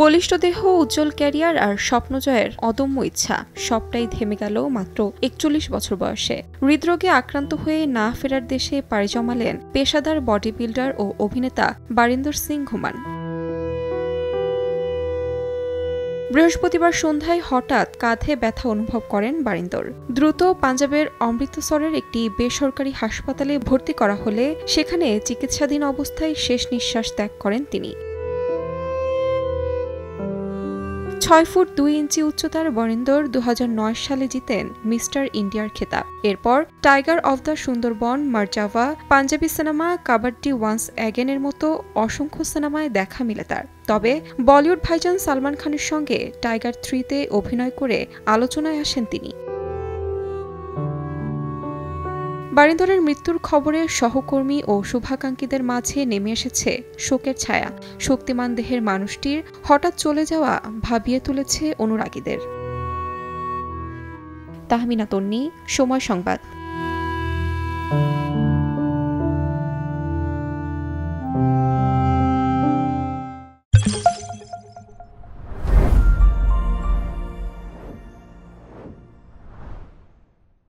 বলিষ্ঠ দেহ, উজ্জ্বল ক্যারিয়ার আর স্বপ্নজয়ের অদম্য ইচ্ছা সবটাই থেমে গেল মাত্র ৪১ বছর বয়সে। হৃদরোগে আক্রান্ত হয়ে না ফেরার দেশে পাড়ি জমালেন পেশাদার বডি বিল্ডার ও অভিনেতা বারিন্দর সিং ঘুমান। বৃহস্পতিবার সন্ধ্যায় হঠাৎ কাঁধে ব্যথা অনুভব করেন বারিন্দর। দ্রুত পাঞ্জাবের অমৃতসরের একটি বেসরকারি হাসপাতালে ভর্তি করা হলে সেখানে চিকিৎসাধীন অবস্থায় শেষ নিঃশ্বাস ত্যাগ করেন তিনি। ৬ ফুট ২ ইঞ্চি উচ্চতার বরিন্দর ২০০৯ সালে জিতেন মিস্টার ইন্ডিয়ার খেতাব। এরপর tiger of the Sundarban, Marjaavaan, Punjabi cinema, Kabaddi once অ্যাগেনের মতো অসংখ্য সিনেমায় দেখা মিলে তার। তবে বলিউড ভাইজান সালমান খানের সঙ্গে টাইগার ৩-তে অভিনয় করে আলোচনায় আসেন তিনি। বারিন্দরের মৃত্যুর খবরে সহকর্মী ও শুভাকাঙ্ক্ষীদের মাঝে নেমে এসেছে শোকের ছায়া। শক্তিমান দেহের মানুষটির হঠাৎ চলে যাওয়া ভাবিয়ে তুলেছে অনুরাগীদের। তাহমিনা তন্নি, সময় সংবাদ।